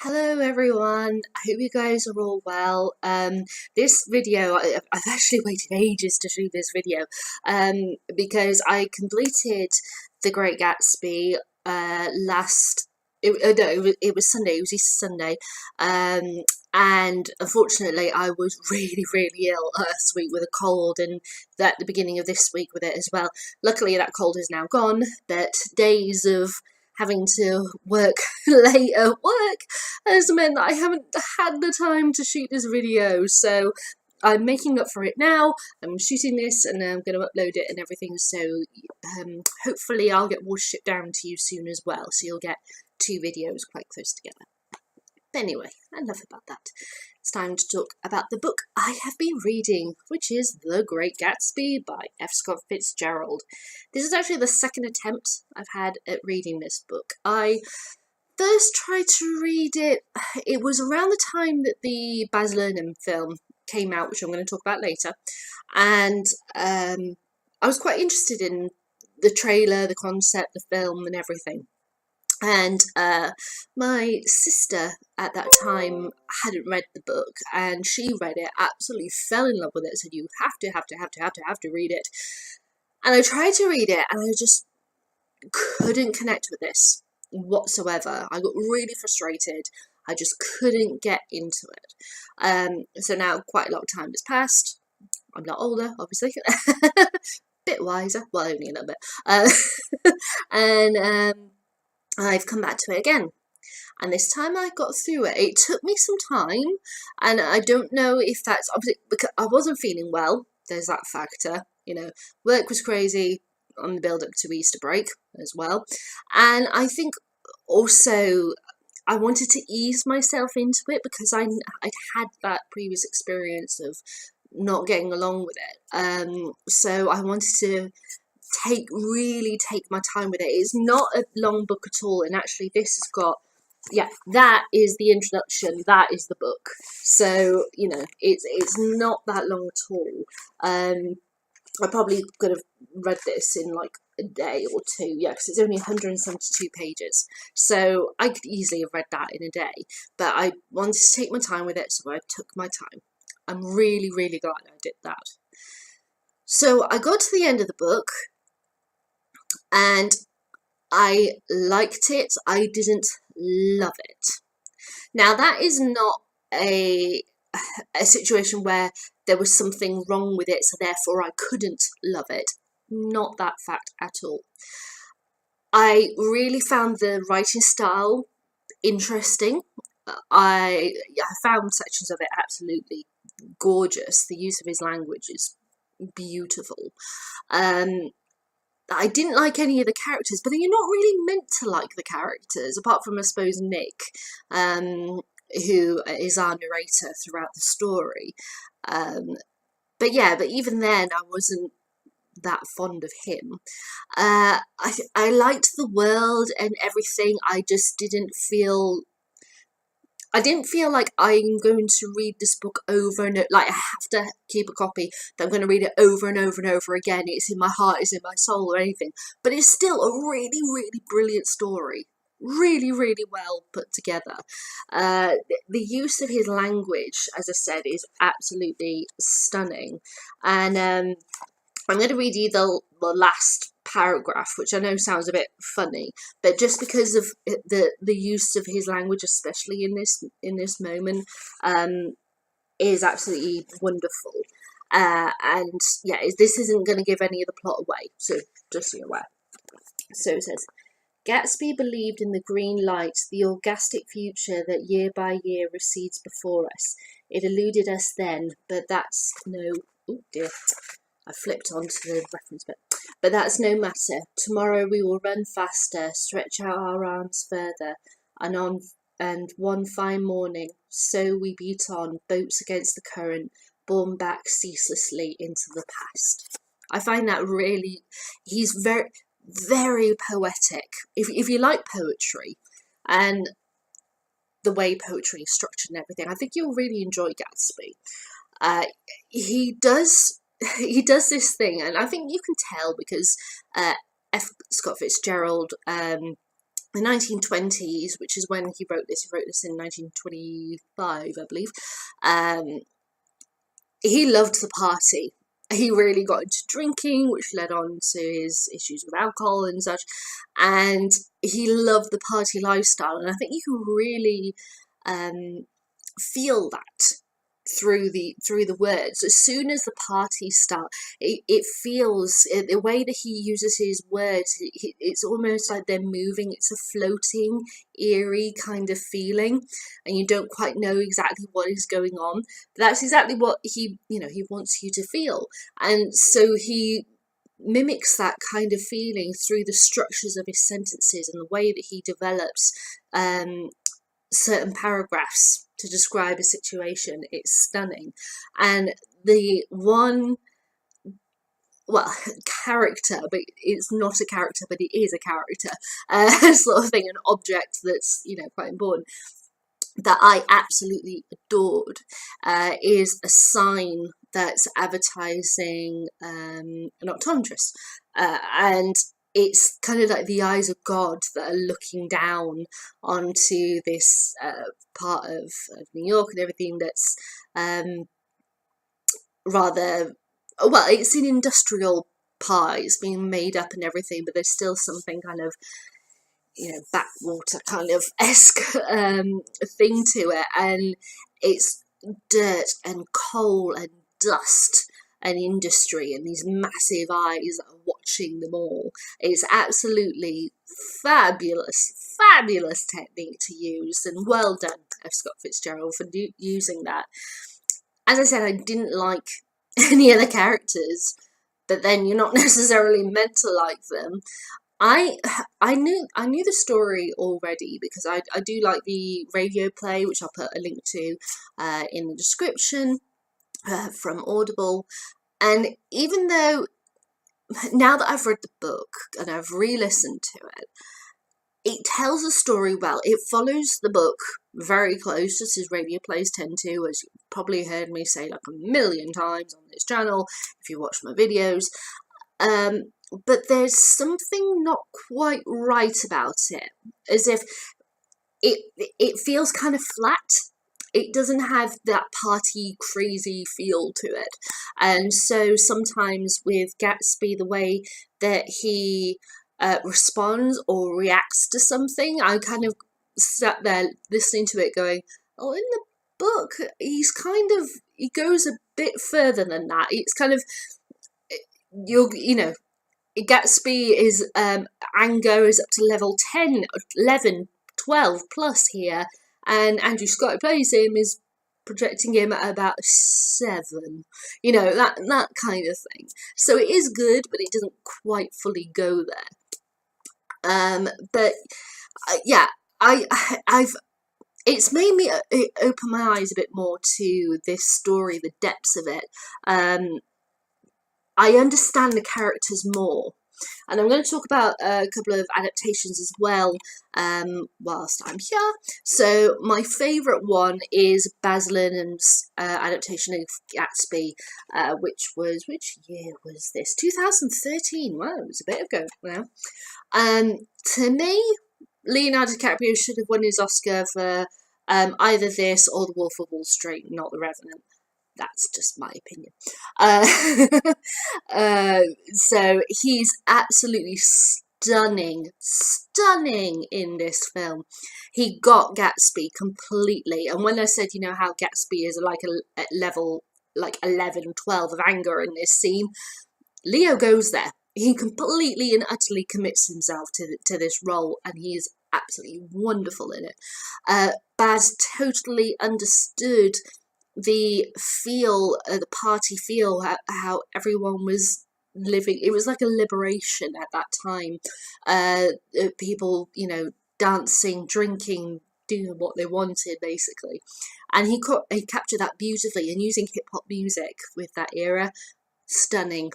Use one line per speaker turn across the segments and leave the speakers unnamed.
Hello everyone, I hope you guys are all well. This video, I've actually waited ages to shoot this video because I completed The Great Gatsby it was Sunday, it was Easter Sunday, and unfortunately I was really ill last week with a cold, and at the beginning of this week with it as well. Luckily that cold is now gone, but days of having to work late at work has meant that I haven't had the time to shoot this video, so I'm making up for it now. I'm shooting this and I'm going to upload it and everything, so hopefully I'll get more shipped down to you soon as well, so you'll get two videos quite close together. But anyway, enough about that. It's time to talk about the book I have been reading, which is The Great Gatsby by F. Scott Fitzgerald. This is actually the second attempt I've had at reading this book. I first tried to read it, it was around the time that the Baz Luhrmann film came out, which I'm going to talk about later, and I was quite interested in the trailer, the concept, the film and everything. And my sister at that time hadn't read the book, and she read it, absolutely fell in love with it, said you have to read it. And I tried to read it and I just couldn't connect with this whatsoever. I got really frustrated. I just couldn't get into it. So now quite a lot of time has passed. I'm not older, obviously. Bit wiser, well, only a little bit. And I've come back to it again, and this time I got through it. It took me some time, and I don't know if that's obviously because I wasn't feeling well. There's that factor, work was crazy on the build up to Easter break as well, and I think also I wanted to ease myself into it because I'd had that previous experience of not getting along with it, so I wanted to really take my time with it. It's not a long book at all, and actually this has got, that is the introduction, that is the book, so it's not that long at all. I probably could have read this in like a day or two, because it's only 172 pages, so I could easily have read that in a day, but I wanted to take my time with it, so I took my time. I'm really glad I did that. So I got to the end of the book and I liked it. I didn't love it. Now that is not a situation where there was something wrong with it, so therefore I couldn't love it. Not that fact at all. I really found the writing style interesting. I found sections of it absolutely gorgeous. The use of his language is beautiful. I didn't like any of the characters, but you're not really meant to like the characters, apart from, I suppose, Nick, who is our narrator throughout the story. But even then, I wasn't that fond of him. I liked the world and everything. I just didn't feel like I'm going to read this book over and over, like I have to keep a copy, that I'm going to read it over and over and over again. It's in my heart, it's in my soul or anything. But it's still a really brilliant story. Really well put together. The use of his language, as I said, is absolutely stunning. And I'm going to read you the last paragraph, which I know sounds a bit funny, but just because of the use of his language, especially in this moment, is absolutely wonderful. And this isn't going to give any of the plot away, so just so you're aware. So it says, Gatsby believed in the green light, the orgastic future that year by year recedes before us. It eluded us then, but that's no... Oh dear, I flipped onto the reference bit. But that's no matter. Tomorrow we will run faster, stretch out our arms further, and one fine morning, so we beat on, boats against the current, borne back ceaselessly into the past. I find that really, he's very poetic. If you like poetry and the way poetry is structured and everything, I think you'll really enjoy Gatsby. He does this thing, and I think you can tell because F. Scott Fitzgerald the 1920s, which is when he wrote this. He wrote this in 1925, I believe. He loved the party. He really got into drinking, which led on to his issues with alcohol and such. And he loved the party lifestyle. And I think you can really feel that through the words. As soon as the parties start, it feels, the way that he uses his words, it's almost like they're moving. It's a floating, eerie kind of feeling, and you don't quite know exactly what is going on. But that's exactly what he wants you to feel. And so he mimics that kind of feeling through the structures of his sentences and the way that he develops certain paragraphs to describe a situation. It's stunning. And the one, character, but it's not a character, but it is a character, sort of thing, an object that's, quite important, that I absolutely adored, is a sign that's advertising an optometrist. And it's kind of like the eyes of God that are looking down onto this part of New York and everything that's it's an industrial pie. It's being made up and everything, but there's still something kind of, backwater kind of esque thing to it. And it's dirt and coal and dust and industry and these massive eyes that are watching them all. It's absolutely fabulous technique to use, and well done, F. Scott Fitzgerald, for using that. As I said, I didn't like any of the characters, but then you're not necessarily meant to like them. I knew the story already because I do like the radio play, which I'll put a link to in the description, from Audible. And even though now that I've read the book and I've re-listened to it, it tells a story well. It follows the book very close, just as radio plays tend to, as you've probably heard me say like a million times on this channel if you watch my videos. But there's something not quite right about it, as if it feels kind of flat. It doesn't have that party crazy feel to it. And so sometimes with Gatsby, the way that he responds or reacts to something, I kind of sat there listening to it going, oh, in the book, he goes a bit further than that. It's kind of, Gatsby is, anger is up to level 10, 11, 12 plus here. And Andrew Scott, who plays him, is projecting him at about 7, that kind of thing. So it is good, but it doesn't quite fully go there. It's made me open my eyes a bit more to this story, the depths of it. I understand the characters more. And I'm going to talk about a couple of adaptations as well whilst I'm here. So my favourite one is Baz Luhrmann's adaptation of Gatsby, which year was this? 2013. Wow, it was a bit ago now. To me, Leonardo Dicaprio should have won his Oscar for either this or The Wolf of Wall Street, not The Revenant. That's just my opinion. So he's absolutely stunning in this film. He got Gatsby completely. And when I said, how Gatsby is like a level like 11, 12 of anger in this scene, Leo goes there. He completely and utterly commits himself to this role, and he is absolutely wonderful in it. Baz totally understood the feel, the party feel, how everyone was living. It was like a liberation at that time. People, dancing, drinking, doing what they wanted, basically. And he captured that beautifully, and using hip-hop music with that era. Stunning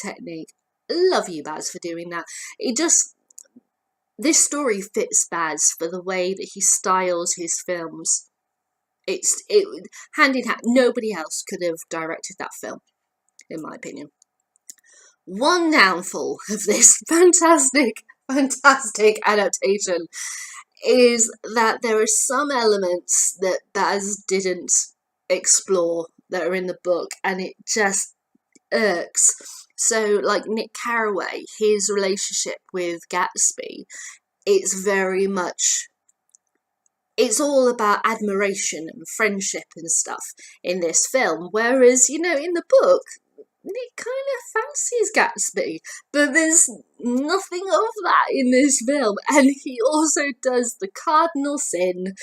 technique. Love you, Baz, for doing that. This story fits Baz for the way that he styles his films. It hand in hand. Nobody else could have directed that film, in my opinion. One downfall of this fantastic fantastic adaptation is that there are some elements that Baz didn't explore that are in the book, and it just irks. So, like Nick Carraway, his relationship with Gatsby, it's very much, it's all about admiration and friendship and stuff in this film. Whereas, in the book, Nick kind of fancies Gatsby, but there's nothing of that in this film. And he also does the cardinal sin.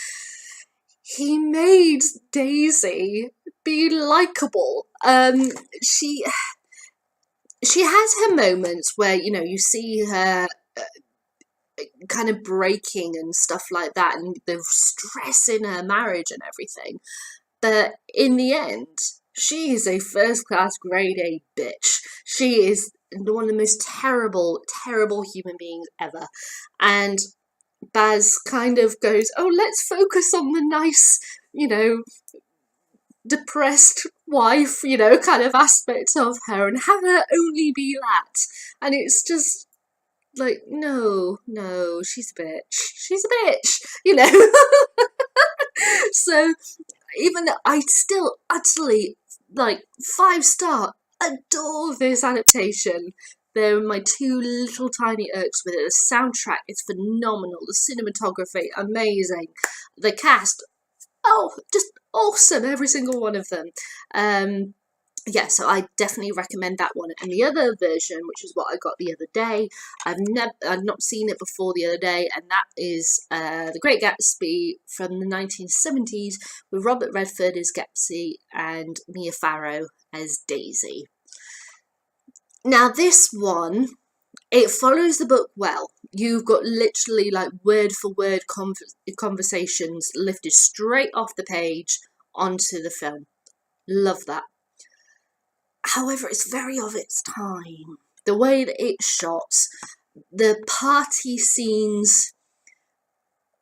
He made Daisy be likable. She has her moments where, you see her kind of breaking and stuff like that, and the stress in her marriage and everything. But in the end, she is a first-class grade A bitch. She is one of the most terrible, terrible human beings ever. And Baz kind of goes, oh, let's focus on the nice, depressed wife, kind of aspect of her, and have her only be that. And it's just like, no, she's a bitch, So even though I still utterly, 5-star, adore this adaptation, there are my two little tiny irks with it. The soundtrack is phenomenal, the cinematography, amazing, the cast, just awesome, every single one of them. So I definitely recommend that one. And the other version, which is what I got the other day, I've not seen it before the other day, and that is The Great Gatsby from the 1970s with Robert Redford as Gatsby and Mia Farrow as Daisy. Now this one, it follows the book well. You've got literally word for word conversations lifted straight off the page onto the film. Love that. However, it's very of its time. The way that it's shot, the party scenes,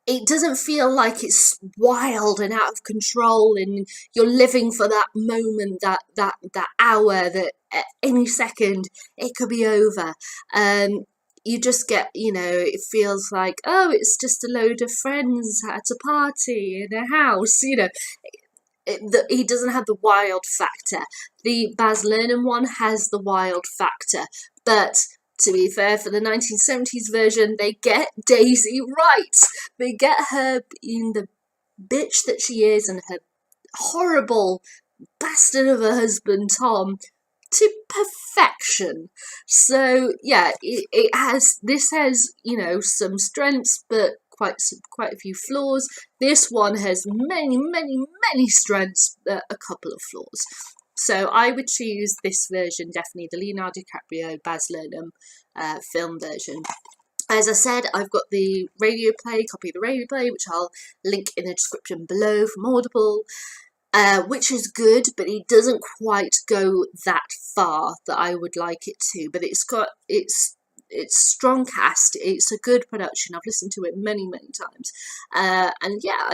it doesn't feel like it's wild and out of control and you're living for that moment, that hour, that at any second it could be over. You just get, it feels like, oh, it's just a load of friends at a party in a house, he doesn't have the wild factor. The Baz Luhrmann one has the wild factor, but to be fair, for the 1970s version, they get Daisy right. They get her being the bitch that she is and her horrible bastard of a husband, Tom, to perfection. So yeah, this has some strengths, but quite a few flaws. This one has many, many, many strengths, but a couple of flaws. So I would choose this version, definitely the Leonardo Dicaprio Baz Luhrmann film version. As I said, I've got the copy of the radio play, which I'll link in the description below from Audible, which is good, but it doesn't quite go that far that I would like it to. But it's strong cast. It's a good production. I've listened to it many, many times, and yeah,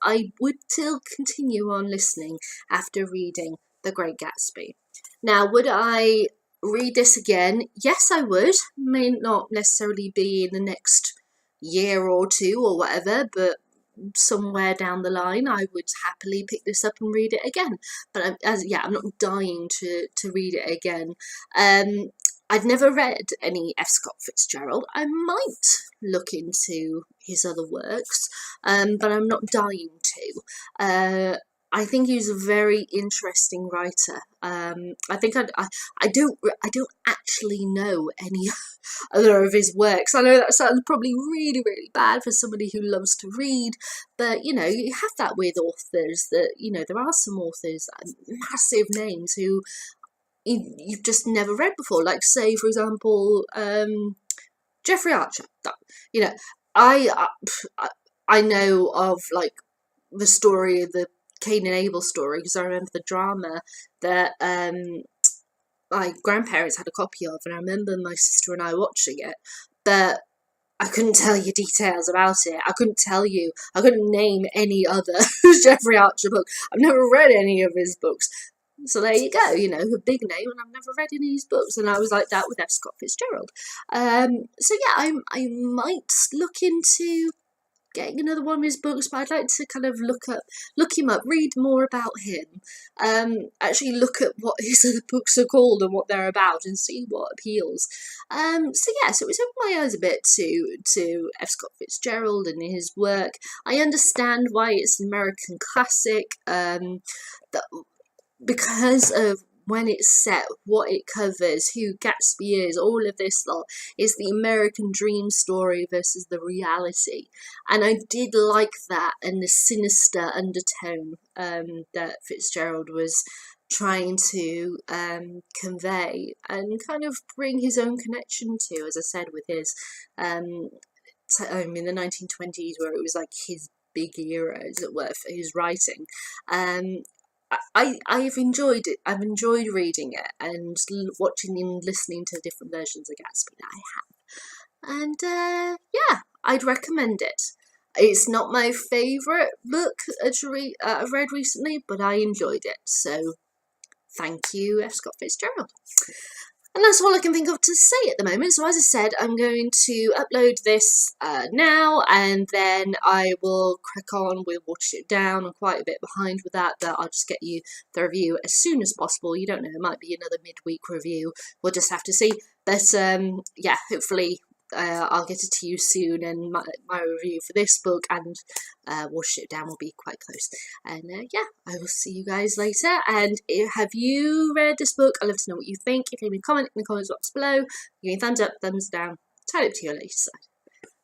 I would still continue on listening after reading The Great Gatsby. Now, would I read this again? Yes, I would. May not necessarily be in the next year or two or whatever, but somewhere down the line I would happily pick this up and read it again. But I'm not dying to read it again. I've never read any F. Scott Fitzgerald. I might look into his other works, but I'm not dying to. I think he's a very interesting writer. I think I don't actually know any other of his works. I know that sounds probably really, really bad for somebody who loves to read, but you have that with authors that there are some authors that are massive names who you've just never read before. Like, say, for example, Jeffrey Archer. I know of the story of the Cain and Abel story because I remember the drama that my grandparents had a copy of, and I remember my sister and I watching it, but I couldn't tell you details about it. I couldn't name any other Jeffrey Archer book. I've never read any of his books, So there you go, you know, a big name, and I've never read any of his books, and I was like that with F. Scott Fitzgerald. So yeah, I might look into getting another one of his books, but I'd like to kind of look him up, read more about him, actually look at what his other books are called and what they're about, and see what appeals. So yeah, so it's opened my eyes a bit to F. Scott Fitzgerald and his work. I understand why it's an American classic, that because of when it's set, what it covers, who Gatsby is, all of this lot is the American dream story versus the reality. And I did like that and the sinister undertone that Fitzgerald was trying to convey and kind of bring his own connection to, as I said, with his in the 1920s, where it was like his big era, as it were, for his writing. I've enjoyed it. I've enjoyed reading it and watching and listening to different versions of Gatsby that I have. And yeah, I'd recommend it. It's not my favourite book I've read recently, but I enjoyed it. So thank you, F. Scott Fitzgerald. And that's all I can think of to say at the moment. So as I said, I'm going to upload this now, and then I will crack on with watching it down. I'm quite a bit behind with that, but I'll just get you the review as soon as possible. You don't know, it might be another midweek review. We'll just have to see. But yeah, hopefully I'll get it to you soon, and my review for this book and Wash It Down will be quite close. And yeah, I will see you guys later. And have you read this book? I'd love to know what you think. If you leave me a comment in the comments box below, give me a thumbs up, thumbs down, tell it to your later side.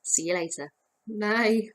See you later. Bye.